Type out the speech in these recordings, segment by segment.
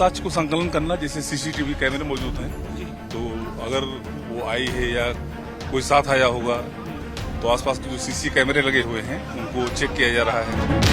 साक्ष्य को संकलन करना, जैसे सीसीटीवी कैमरे मौजूद हैं, तो अगर वो आई है या कोई साथ आया होगा तो आसपास के जो सीसी कैमरे लगे हुए हैं उनको चेक किया जा रहा है।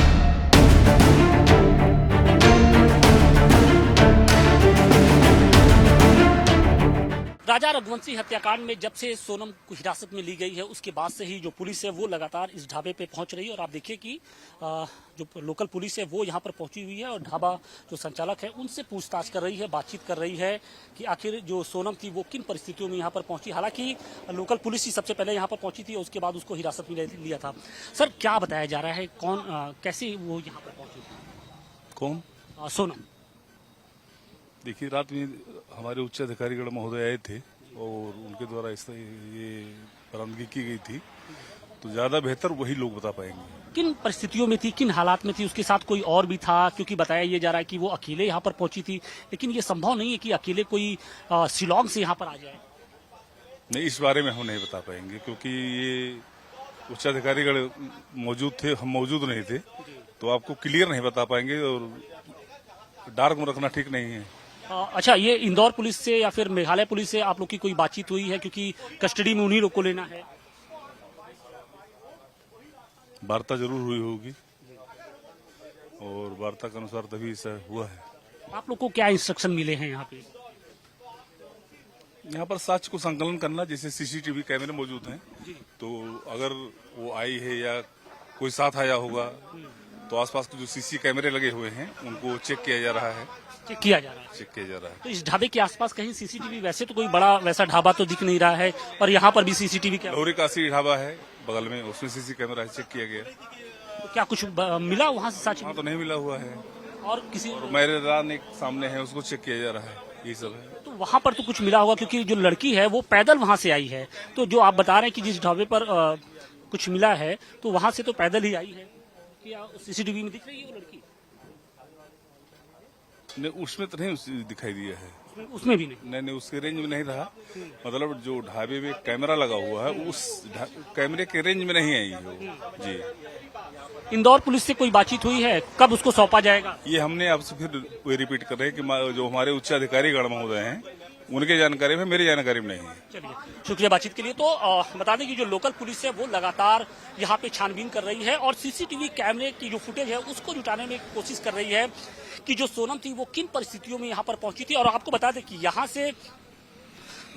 राजा रघुवंशी हत्याकांड में जब से सोनम को हिरासत में ली गई है उसके बाद से ही जो पुलिस है वो लगातार इस ढाबे पे पहुंच रही है और आप देखिए कि जो लोकल पुलिस है वो यहां पर पहुंची हुई है और ढाबा जो संचालक है उनसे पूछताछ कर रही है, बातचीत कर रही है कि आखिर जो सोनम थी वो किन परिस्थितियों में यहाँ पर पहुंची। हालांकि लोकल पुलिस ही सबसे पहले यहाँ पर पहुंची थी और उसके बाद उसको हिरासत में लिया था। सर, क्या बताया जा रहा है, कौन कैसे वो यहाँ पर पहुंची थी? कौन? सोनम। देखिए, रात में हमारे उच्च अधिकारीगण महोदय आए थे और उनके द्वारा इस ये बरामदगी की गई थी, तो ज्यादा बेहतर वही लोग बता पाएंगे किन परिस्थितियों में थी, किन हालात में थी, उसके साथ कोई और भी था, क्योंकि बताया ये जा रहा है कि वो अकेले यहाँ पर पहुंची थी, लेकिन ये संभव नहीं है कि अकेले कोई शिलांग से यहाँ पर आ जाए। नहीं, इस बारे में हम नहीं बता पाएंगे क्योंकि ये उच्च अधिकारीगण मौजूद थे, हम मौजूद नहीं थे, तो आपको क्लियर नहीं बता पाएंगे और डार्क में रखना ठीक नहीं है। अच्छा, ये इंदौर पुलिस से या फिर मेघालय पुलिस से आप लोग की कोई बातचीत हुई है, क्योंकि कस्टडी में उन्हीं लोग को लेना है? वार्ता जरूर हुई होगी और वार्ता के अनुसार तभी ऐसा हुआ है। आप लोग को क्या इंस्ट्रक्शन मिले हैं यहाँ पे? यहाँ पर साक्ष्य को संकलन करना, जैसे सीसीटीवी कैमरे मौजूद हैं, तो अगर वो आई है या कोई साथ आया होगा तो आसपास के जो सीसी कैमरे लगे हुए हैं उनको चेक किया जा रहा है। चेक किया जा रहा है? चेक किया जा रहा है। तो इस ढाबे के आसपास कहीं सीसीटीवी, वैसे तो कोई बड़ा वैसा ढाबा तो दिख नहीं रहा है, और यहाँ पर भी सीसीटीवी क्या? लोहरी काशी ढाबा है बगल में, उसमें सीसी कैमरा है, चेक किया गया। तो क्या कुछ मिला वहाँ से साक्ष्य? हाँ, तो नहीं मिला हुआ है। और किसी मैरिदान एक सामने है, उसको चेक किया जा रहा है, ये सब है। तो वहाँ पर तो कुछ मिला होगा, क्योंकि जो लड़की है वो पैदल वहाँ से आई है, तो जो आप बता रहे हैं कि जिस ढाबे पर कुछ मिला है तो वहाँ से तो पैदल ही आई है, क्या सीसीटीवी में दिख रही है वो लड़की? नहीं, उसमें तो नहीं दिखाई दिया है। उसमें भी नहीं? नहीं, उसके रेंज में नहीं रहा। मतलब जो ढाबे में कैमरा लगा हुआ है उस कैमरे के रेंज में नहीं आई है जी। इंदौर पुलिस से कोई बातचीत हुई है, कब उसको सौंपा जाएगा? ये हमने आपसे फिर रिपीट कर रहे हैं कि जो हमारे उच्च अधिकारी गण महोदय हैं उनके जानकारी में, मेरी जानकारी में नहीं है। चलिए, शुक्रिया बातचीत के लिए। तो बता दें कि जो लोकल पुलिस है वो लगातार यहाँ पे छानबीन कर रही है और सीसीटीवी कैमरे की जो फुटेज है उसको जुटाने में कोशिश कर रही है कि जो सोनम थी वो किन परिस्थितियों में यहाँ पर पहुंची थी। और आपको बता दें कि यहाँ से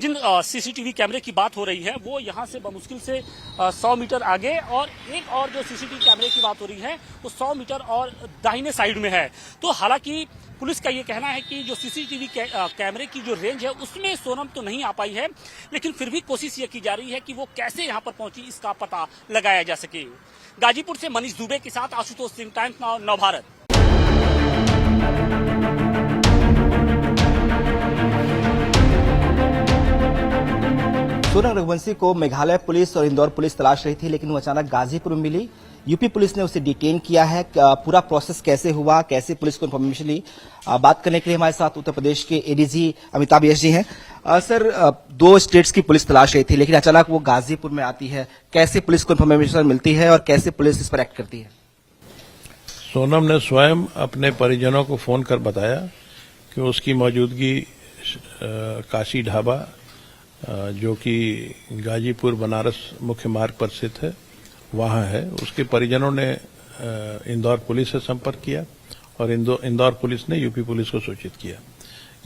जिन सीसीटीवी कैमरे की बात हो रही है वो यहाँ से बमुश्किल से 100 मीटर आगे, और एक और जो सीसीटीवी कैमरे की बात हो रही है वो 100 मीटर और दाहिने साइड में है। तो हालांकि पुलिस का ये कहना है कि जो सीसीटीवी कैमरे की जो रेंज है उसमें सोनम तो नहीं आ पाई है, लेकिन फिर भी कोशिश ये की जा रही है कि वो कैसे यहाँ पर पहुंची इसका पता लगाया जा सके। गाजीपुर से मनीष दुबे के साथ आशुतोष सिंह, टाइम्स नाउ नवभारत। सोनम रघुवंशी को मेघालय पुलिस और इंदौर पुलिस तलाश रही थी, लेकिन वो अचानक गाजीपुर में मिली। यूपी पुलिस ने उसे डिटेन किया है। पूरा प्रोसेस कैसे हुआ, कैसे पुलिस को इन्फॉर्मेशन ली, बात करने के लिए हमारे साथ उत्तर प्रदेश के एडीजी अमिताभ यश जी हैं। सर, 2 स्टेट्स की पुलिस तलाश रही थी, लेकिन अचानक वो गाजीपुर में आती है। कैसे पुलिस को इन्फॉर्मेशन मिलती है और कैसे पुलिस इस पर एक्ट करती है? सोनम ने स्वयं अपने परिजनों को फोन कर बताया कि उसकी मौजूदगी काशी ढाबा, जो कि गाजीपुर बनारस मुख्य मार्ग पर स्थित है, वहां है। उसके परिजनों ने इंदौर पुलिस से संपर्क किया और इंदौर पुलिस ने यूपी पुलिस को सूचित किया।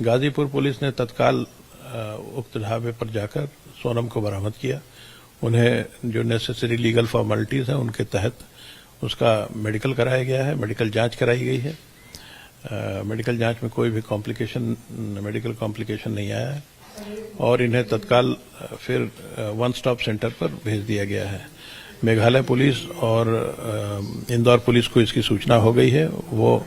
गाजीपुर पुलिस ने तत्काल उक्त ढाबे पर जाकर सोनम को बरामद किया। उन्हें जो नेसेसरी लीगल फॉर्मेलिटीज हैं उनके तहत उसका मेडिकल कराया गया है, मेडिकल जांच कराई गई है। मेडिकल जांच में कोई भी मेडिकल कॉम्प्लिकेशन नहीं आया है और इन्हें तत्काल फिर वन स्टॉप सेंटर पर भेज दिया गया है। मेघालय पुलिस और इंदौर पुलिस को इसकी सूचना हो गई है, वो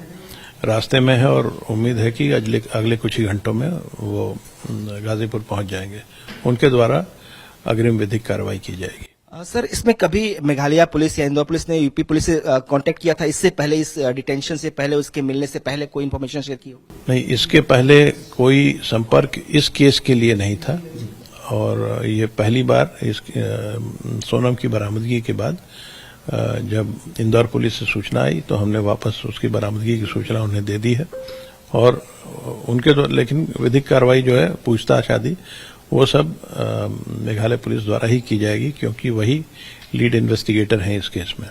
रास्ते में है और उम्मीद है कि अगले कुछ ही घंटों में वो गाजीपुर पहुंच जाएंगे। उनके द्वारा अग्रिम विधिक कार्रवाई की जाएगी। सर, इसमें कभी मेघालय पुलिस या इंदौर पुलिस ने यूपी पुलिस से कांटेक्ट किया था इससे पहले, इस डिटेंशन से पहले, उसके मिलने से पहले कोई इन्फॉर्मेशन शेयर की हो? नहीं, इसके पहले कोई संपर्क इस केस के लिए नहीं था और ये पहली बार इस सोनम की बरामदगी के बाद जब इंदौर पुलिस से सूचना आई तो हमने वापस उसकी बरामदगी की सूचना उन्हें दे दी है और उनके लेकिन विधिक कार्रवाई जो है पूछताछ आदि वो सब मेघालय पुलिस द्वारा ही की जाएगी, क्योंकि वही लीड इन्वेस्टिगेटर हैं इस केस में।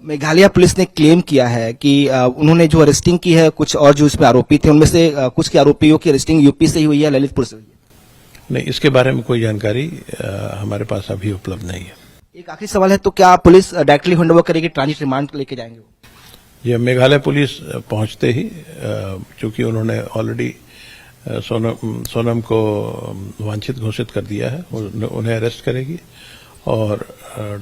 मेघालय पुलिस ने क्लेम किया है कि उन्होंने जो अरेस्टिंग की है कुछ और जो इसमें आरोपी थे उनमें से कुछ के आरोपियों की अरेस्टिंग यूपी से ही हुई है, ललितपुर से हुई है। नहीं, इसके बारे में कोई जानकारी हमारे पास अभी उपलब्ध नहीं है। एक आखिरी सवाल है, तो क्या पुलिस डायरेक्टली हैंडओवर करेगी, ट्रांजिट रिमांड लेके जाएंगे? ये मेघालय पुलिस पहुंचते ही, चूंकि उन्होंने ऑलरेडी सोनम को वांछित घोषित कर दिया है, उन्हें अरेस्ट करेगी और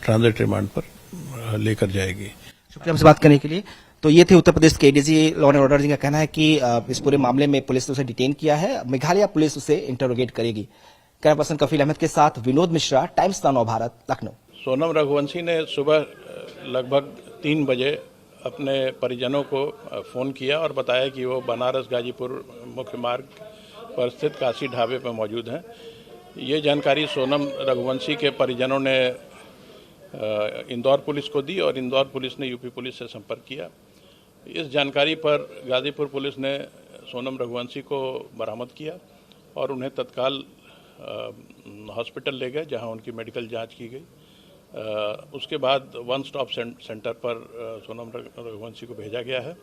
ट्रांजिट रिमांड पर लेकर जाएगी। शुक्रिया हमसे बात करने के लिए। तो ये थे उत्तर प्रदेश के एडीजी लॉ एंड ऑर्डर, जिनका कहना है कि इस पूरे मामले में पुलिस ने उसे डिटेन किया है, मेघालय पुलिस उसे इंटरोगेट करेगी। कैमरा पर्सन कफील अहमद के साथ विनोद मिश्रा, टाइम्स नाउ भारत, लखनऊ। सोनम रघुवंशी ने सुबह लगभग 3 बजे अपने परिजनों को फोन किया और बताया कि वो बनारस गाजीपुर मुख्य मार्ग पर स्थित काशी ढाबे पर मौजूद हैं। ये जानकारी सोनम रघुवंशी के परिजनों ने इंदौर पुलिस को दी और इंदौर पुलिस ने यूपी पुलिस से संपर्क किया। इस जानकारी पर गाजीपुर पुलिस ने सोनम रघुवंशी को बरामद किया और उन्हें तत्काल हॉस्पिटल ले गए, जहां उनकी मेडिकल जांच की गई। उसके बाद वन स्टॉप सेंटर पर सोनम रघुवंशी को भेजा गया है।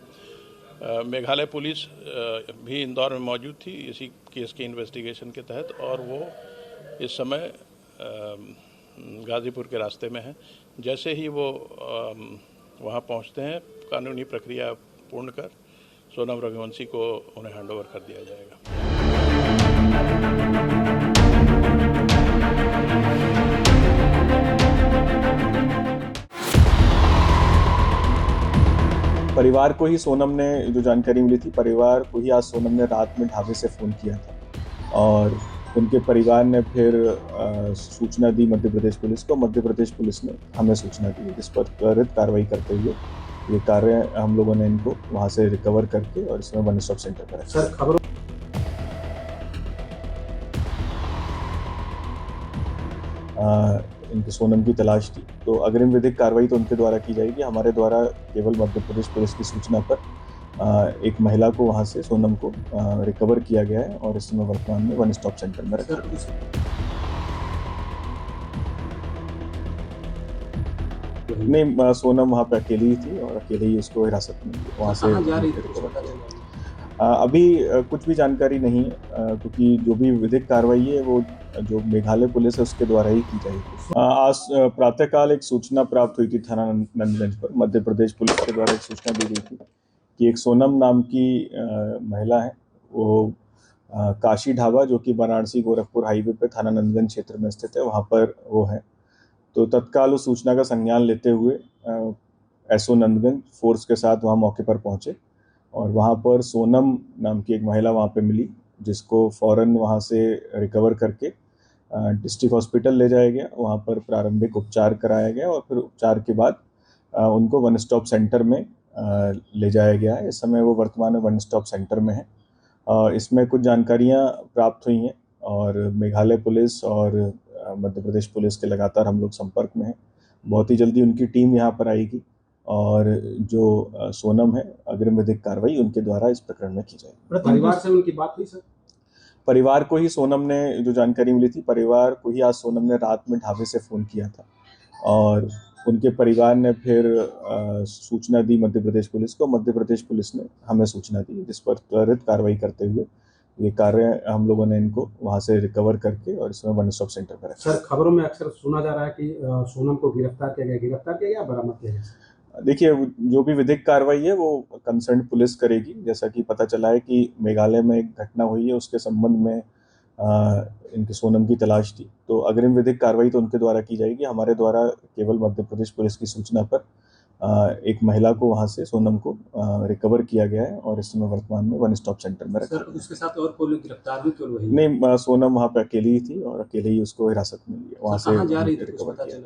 मेघालय पुलिस भी इंदौर में मौजूद थी इसी केस के इन्वेस्टिगेशन के तहत, और वो इस समय गाजीपुर के रास्ते में है। जैसे ही वो वहाँ पहुँचते हैं, कानूनी प्रक्रिया पूर्ण कर सोनम रघुवंशी को उन्हें हैंडओवर कर दिया जाएगा। परिवार को ही सोनम ने जो जानकारी मिली थी, परिवार को ही आज सोनम ने रात में ढाबे से फ़ोन किया था और उनके परिवार ने फिर सूचना दी मध्य प्रदेश पुलिस को। मध्य प्रदेश पुलिस ने हमें सूचना दी, जिस पर त्वरित कार्रवाई करते हुए ये कार्य हम लोगों ने इनको वहाँ से रिकवर करके और इसमें वन स्टॉप सेंटर पर रखा। सर, खबरों इनकी सोनम की तलाश थी, तो अग्रिम विधिक कार्रवाई तो उनके द्वारा की जाएगी। हमारे द्वारा केवल मध्य प्रदेश पुलिस की सूचना पर एक महिला को वहां से, सोनम को रिकवर किया गया है और इस समय वर्तमान में वन स्टॉप सेंटर में रखा गया है। नहीं, सोनम वहाँ पे अकेली ही थी और अकेले ही उसको हिरासत में वहाँ से अभी कुछ भी जानकारी नहीं है, क्योंकि जो भी विधिक कार्रवाई है वो जो मेघालय पुलिस है उसके द्वारा ही की जाएगी। आज प्रातःकाल एक सूचना प्राप्त हुई थी थाना नंदगंज पर। मध्य प्रदेश पुलिस के द्वारा एक सूचना दी गई थी कि एक सोनम नाम की महिला है, वो काशी ढाबा जो कि वाराणसी गोरखपुर हाईवे पर थाना नंदगंज क्षेत्र में स्थित है, वहाँ पर वो है। तो तत्काल उस सूचना का संज्ञान लेते हुए एसओ नंदगंज फोर्स के साथ वहाँ मौके पर पहुँचे और वहाँ पर सोनम नाम की एक महिला वहाँ पे मिली, जिसको फौरन वहाँ से रिकवर करके डिस्ट्रिक्ट हॉस्पिटल ले जाया गया। वहाँ पर प्रारंभिक उपचार कराया गया और फिर उपचार के बाद उनको वन स्टॉप सेंटर में ले जाया गया है। इस समय वो वर्तमान में वन स्टॉप सेंटर में है। इसमें कुछ जानकारियाँ प्राप्त हुई हैं और मेघालय पुलिस और मध्य प्रदेश पुलिस के लगातार हम लोग संपर्क में हैं। बहुत ही जल्दी उनकी टीम यहाँ पर आएगी और जो सोनम है, अग्रिम विधिक कार्रवाई उनके द्वारा इस प्रकरण में की जाएगी। परिवार से उनकी बात हुई सर? परिवार को ही सोनम ने जो जानकारी मिली थी, परिवार को ही आज सोनम ने रात में ढाबे से फ़ोन किया था और उनके परिवार ने फिर सूचना दी मध्य प्रदेश पुलिस को। मध्य प्रदेश पुलिस ने हमें सूचना दी, जिस पर त्वरित कार्रवाई करते हुए ये कार्य हम लोगों ने इनको वहाँ से रिकवर करके और इसमें वन स्टॉप सेंटर पर रखा। सर, खबरों में अक्सर सुना जा रहा है कि सोनम को गिरफ्तार किया गया, बरामद किया गया? देखिए, जो भी विधिक कार्रवाई है वो कंसर्न पुलिस करेगी। जैसा कि पता चला है कि मेघालय में एक घटना हुई है, उसके संबंध में इनकी सोनम की तलाश थी, तो अग्रिम विधिक कार्रवाई तो उनके द्वारा की जाएगी। हमारे द्वारा केवल मध्य प्रदेश पुलिस की सूचना पर एक महिला को वहाँ से, सोनम को रिकवर किया गया है और इस समय वर्तमान में वन स्टॉप सेंटर में रखा। सर, उसके साथ और कोई गिरफ्तार भी क्यों हुई? नहीं, सोनम वहाँ पे अकेली ही थी और अकेले ही उसको हिरासत में लिया, वहाँ से रिकवर किया।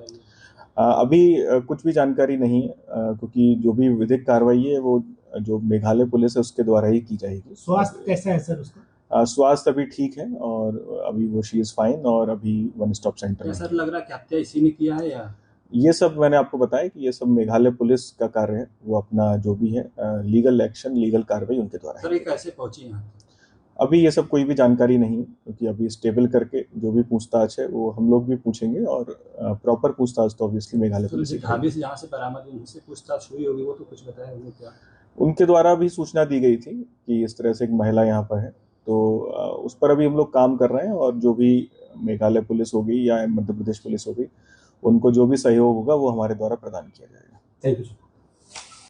अभी कुछ भी जानकारी नहीं है, क्योंकि जो भी विधिक कार्रवाई है वो जो मेघालय पुलिस है उसके द्वारा ही की जाएगी। स्वास्थ्य कैसा है सर उसका? स्वास्थ्य अभी ठीक है और अभी वो शी इज फाइन और अभी वन स्टॉप सेंटर में। सर, लग रहा है कि हत्या इसी ने किया है या? ये सब मैंने आपको बताया कि ये सब मेघालय पुलिस का कार्य है, वो अपना जो भी है लीगल एक्शन, लीगल कार्रवाई उनके द्वारा है। सर ये कैसे पहुंची यहाँ? अभी ये सब कोई भी जानकारी नहीं है, क्योंकि अभी स्टेबल करके जो भी पूछताछ है वो हम लोग भी पूछेंगे, और प्रॉपर पूछताछ तो ऑब्वियसली मेघालय पुलिस तो ढाबे से जहाँ से बरामद हुई उनसे पूछताछ हुई होगी, वो तो कुछ बताया होंगे क्या? उनके द्वारा भी सूचना दी गई थी कि इस तरह से एक महिला यहाँ पर है, तो उस पर अभी हम लोग काम कर रहे हैं, और जो भी मेघालय पुलिस होगी या मध्य प्रदेश पुलिस होगी, उनको जो भी सहयोग होगा वो हमारे द्वारा प्रदान किया जाएगा। Thank you sir.